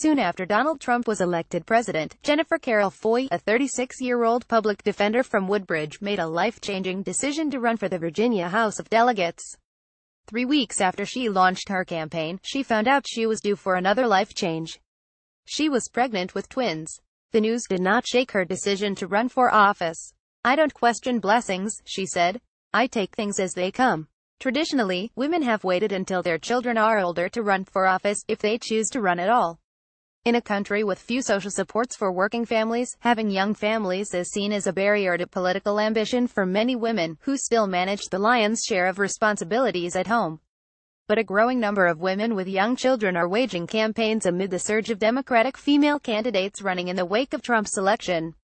Soon after Donald Trump was elected president, Jennifer Carroll Foy, a 36-year-old public defender from Woodbridge, made a life-changing decision to run for the Virginia House of Delegates. 3 weeks after she launched her campaign, she found out she was due for another life change. She was pregnant with twins. The news did not shake her decision to run for office. "I don't question blessings," she said. "I take things as they come." Traditionally, women have waited until their children are older to run for office, if they choose to run at all. In a country with few social supports for working families, having young families is seen as a barrier to political ambition for many women, who still manage the lion's share of responsibilities at home. But a growing number of women with young children are waging campaigns amid the surge of Democratic female candidates running in the wake of Trump's election.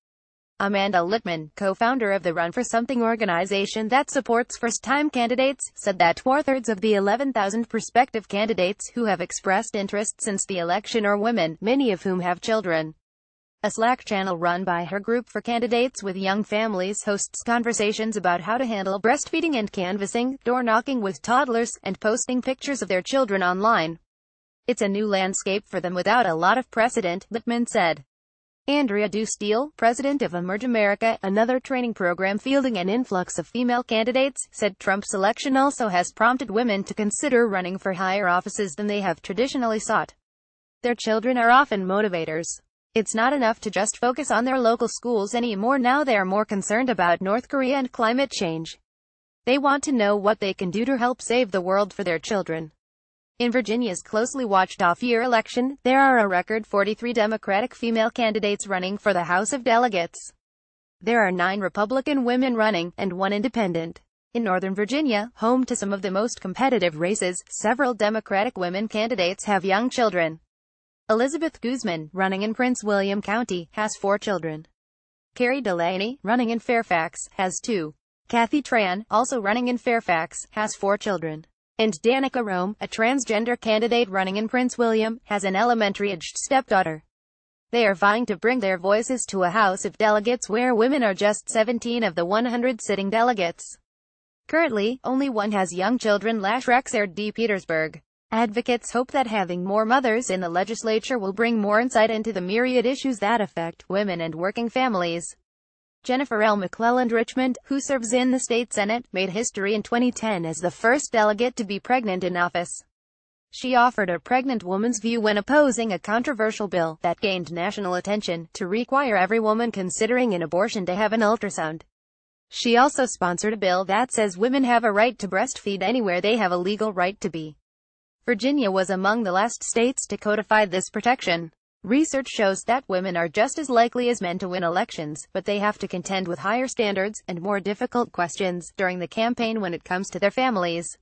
Amanda Litman, co-founder of the Run for Something organization that supports first-time candidates, said that 2/3 of the 11,000 prospective candidates who have expressed interest since the election are women, many of whom have children. A Slack channel run by her group for candidates with young families hosts conversations about how to handle breastfeeding and canvassing, door-knocking with toddlers, and posting pictures of their children online. "It's a new landscape for them without a lot of precedent," Litman said. Andrea Dusteel, president of Emerge America, another training program fielding an influx of female candidates, said Trump's election also has prompted women to consider running for higher offices than they have traditionally sought. Their children are often motivators. "It's not enough to just focus on their local schools anymore. Now they are more concerned about North Korea and climate change. They want to know what they can do to help save the world for their children." In Virginia's closely watched off-year election, there are a record 43 Democratic female candidates running for the House of Delegates. There are 9 Republican women running, and 1 independent. In Northern Virginia, home to some of the most competitive races, several Democratic women candidates have young children. Elizabeth Guzman, running in Prince William County, has 4 children. Carrie Delaney, running in Fairfax, has 2. Kathy Tran, also running in Fairfax, has 4 children. And Danica Roem, a transgender candidate running in Prince William, has an elementary-aged stepdaughter. They are vying to bring their voices to a House of Delegates where women are just 17 of the 100 sitting delegates. Currently, only 1 has young children. Rexard D. Petersburg. Advocates hope that having more mothers in the legislature will bring more insight into the myriad issues that affect women and working families. Jennifer L. McClelland Richmond, who serves in the state Senate, made history in 2010 as the first delegate to be pregnant in office. She offered a pregnant woman's view when opposing a controversial bill that gained national attention to require every woman considering an abortion to have an ultrasound. She also sponsored a bill that says women have a right to breastfeed anywhere they have a legal right to be. Virginia was among the last states to codify this protection. Research shows that women are just as likely as men to win elections, but they have to contend with higher standards and more difficult questions during the campaign when it comes to their families.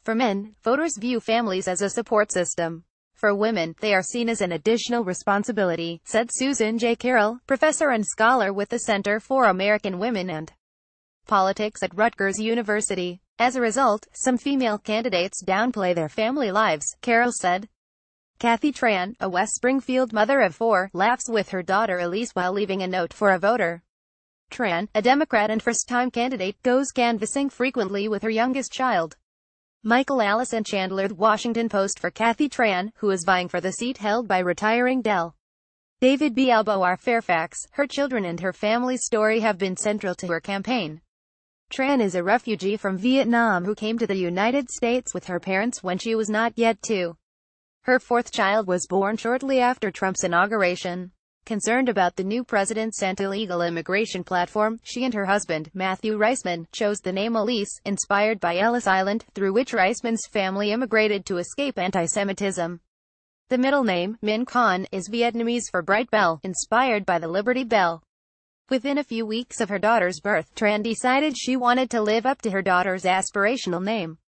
For men, voters view families as a support system. For women, they are seen as an additional responsibility, said Susan J. Carroll, professor and scholar with the Center for American Women and Politics at Rutgers University. As a result, some female candidates downplay their family lives, Carroll said. Kathy Tran, a West Springfield mother of 4, laughs with her daughter Elise while leaving a note for a voter. Tran, a Democrat and first-time candidate, goes canvassing frequently with her youngest child. Michael Allison Chandler, The Washington Post, for Kathy Tran, who is vying for the seat held by retiring Del. David B. Alboar Fairfax. Her children and her family's story have been central to her campaign. Tran is a refugee from Vietnam who came to the United States with her parents when she was not yet 2. Her 4th child was born shortly after Trump's inauguration. Concerned about the new president's anti-illegal immigration platform, she and her husband, Matthew Reisman, chose the name Elise, inspired by Ellis Island, through which Reisman's family immigrated to escape anti-Semitism. The middle name, Minh Con, is Vietnamese for bright bell, inspired by the Liberty Bell. Within a few weeks of her daughter's birth, Tran decided she wanted to live up to her daughter's aspirational name.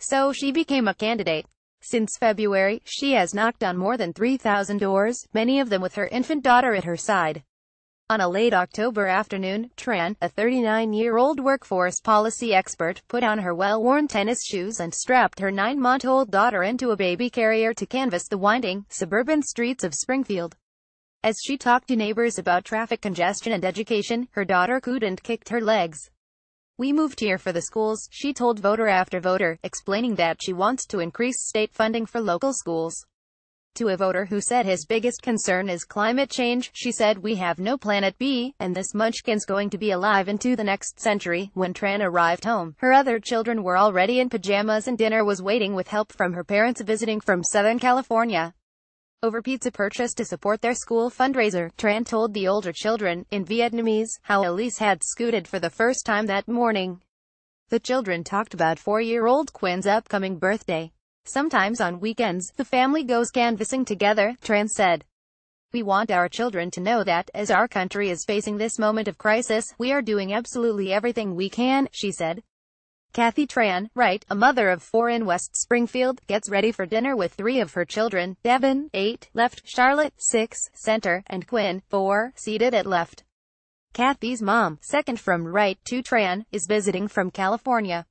So she became a candidate. Since February, she has knocked on more than 3,000 doors, many of them with her infant daughter at her side. On a late October afternoon, Tran, a 39-year-old workforce policy expert, put on her well-worn tennis shoes and strapped her 9-month-old daughter into a baby carrier to canvass the winding, suburban streets of Springfield. As she talked to neighbors about traffic congestion and education, her daughter cooed and kicked her legs. "We moved here for the schools," she told voter after voter, explaining that she wants to increase state funding for local schools. To a voter who said his biggest concern is climate change, she said, "We have no planet B, and this munchkin's going to be alive into the next century." When Tran arrived home, her other children were already in pajamas and dinner was waiting with help from her parents visiting from Southern California. Over pizza purchase to support their school fundraiser, Tran told the older children, in Vietnamese, how Elise had scooted for the first time that morning. The children talked about 4-year-old Quinn's upcoming birthday. "Sometimes on weekends, the family goes canvassing together," Tran said. "We want our children to know that, as our country is facing this moment of crisis, we are doing absolutely everything we can," she said. Kathy Tran, Wright, a mother of 4 in West Springfield, gets ready for dinner with 3 of her children: Devin, 8, left; Charlotte, 6, center; and Quinn, 4, seated at left. Kathy's mom, second from right to Tran, is visiting from California.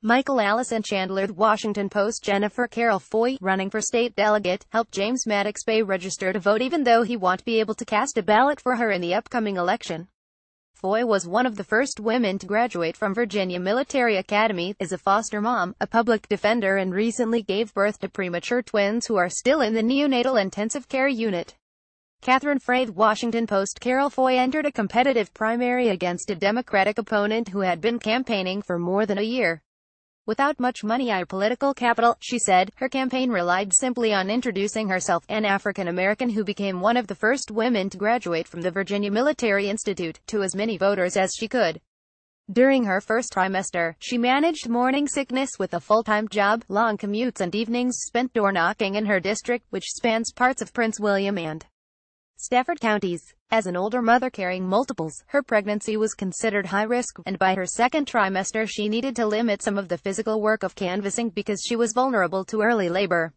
Michael Allison Chandler. The Washington Post. Jennifer Carroll Foy, running for state delegate, helped James Maddox Bay register to vote even though he won't be able to cast a ballot for her in the upcoming election. Foy was one of the first women to graduate from Virginia Military Academy, is a foster mom, a public defender, and recently gave birth to premature twins who are still in the neonatal intensive care unit. Catherine Frey. The Washington Post. Carol Foy entered a competitive primary against a Democratic opponent who had been campaigning for more than a year. "Without much money or political capital," she said, her campaign relied simply on introducing herself, an African American who became one of the first women to graduate from the Virginia Military Institute, to as many voters as she could. During her first trimester, she managed morning sickness with a full-time job, long commutes and evenings spent door-knocking in her district, which spans parts of Prince William and Stafford counties. As an older mother carrying multiples, her pregnancy was considered high risk, and by her second trimester she needed to limit some of the physical work of canvassing because she was vulnerable to early labor.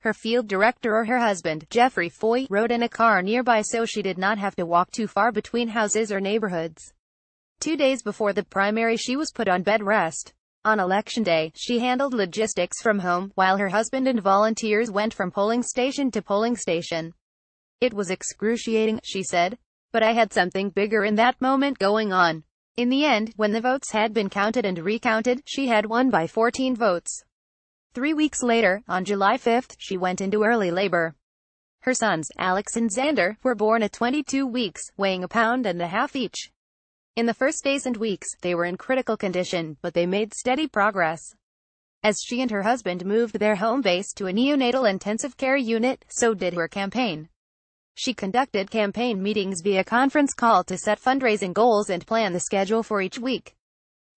Her field director, or her husband, Jeffrey Foy, rode in a car nearby so she did not have to walk too far between houses or neighborhoods. 2 days before the primary she was put on bed rest. On Election Day, she handled logistics from home, while her husband and volunteers went from polling station to polling station. "It was excruciating," she said. "But I had something bigger in that moment going on." In the end, when the votes had been counted and recounted, she had won by 14 votes. 3 weeks later, on July 5, she went into early labor. Her sons, Alex and Xander, were born at 22 weeks, weighing 1.5 pounds each. In the first days and weeks, they were in critical condition, but they made steady progress. As she and her husband moved their home base to a neonatal intensive care unit, so did her campaign. She conducted campaign meetings via conference call to set fundraising goals and plan the schedule for each week.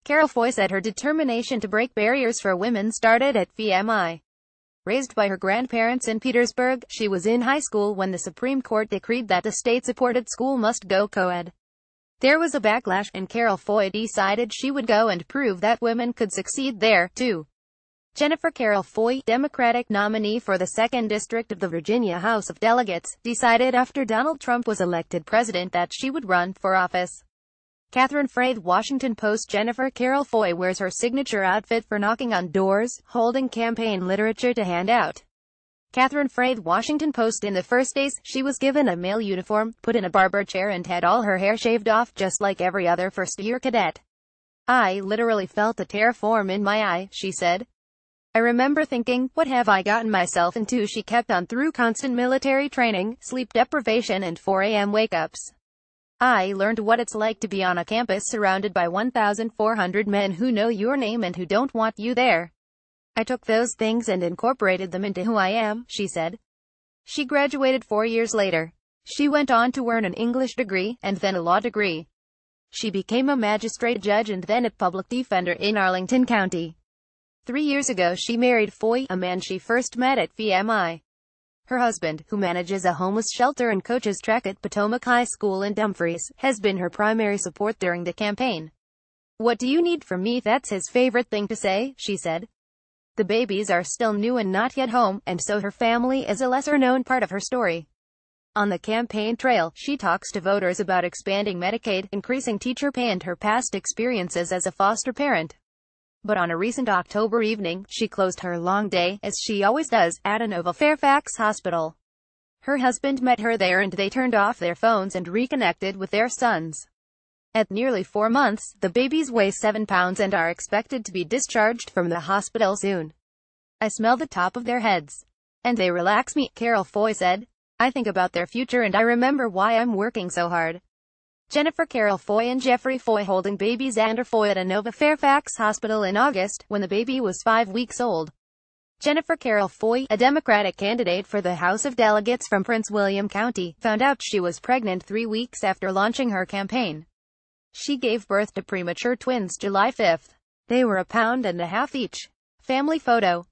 Carol Foy said her determination to break barriers for women started at VMI. Raised by her grandparents in Petersburg, she was in high school when the Supreme Court decreed that the state-supported school must go co-ed. There was a backlash, and Carol Foy decided she would go and prove that women could succeed there, too. Jennifer Carroll Foy, Democratic nominee for the 2nd District of the Virginia House of Delegates, decided after Donald Trump was elected president that she would run for office. Catherine Frey. The Washington Post. Jennifer Carroll Foy wears her signature outfit for knocking on doors, holding campaign literature to hand out. Catherine Frey. The Washington Post. In the first days, she was given a male uniform, put in a barber chair and had all her hair shaved off just like every other first-year cadet. "I literally felt a tear form in my eye," she said. "I remember thinking, what have I gotten myself into?" She kept on through constant military training, sleep deprivation and 4 a.m. wake-ups. "I learned what it's like to be on a campus surrounded by 1,400 men who know your name and who don't want you there. I took those things and incorporated them into who I am," she said. She graduated 4 years later. She went on to earn an English degree, and then a law degree. She became a magistrate judge and then a public defender in Arlington County. 3 years ago she married Foy, a man she first met at VMI. Her husband, who manages a homeless shelter and coaches track at Potomac High School in Dumfries, has been her primary support during the campaign. "What do you need from me?" That's his favorite thing to say, she said. The babies are still new and not yet home, and so her family is a lesser-known part of her story. On the campaign trail, she talks to voters about expanding Medicaid, increasing teacher pay and her past experiences as a foster parent. But on a recent October evening, she closed her long day, as she always does, at Inova Fairfax Hospital. Her husband met her there and they turned off their phones and reconnected with their sons. At nearly 4 months, the babies weigh 7 pounds and are expected to be discharged from the hospital soon. "I smell the top of their heads. And they relax me, Carol Foy said. I think about their future and I remember why I'm working so hard. Jennifer Carol Foy and Jeffrey Foy holding baby Xander Foy at Inova Fairfax Hospital in August, when the baby was 5 weeks old. Jennifer Carol Foy, a Democratic candidate for the House of Delegates from Prince William County, found out she was pregnant 3 weeks after launching her campaign. She gave birth to premature twins July 5. They were 1.5 pounds each. Family photo.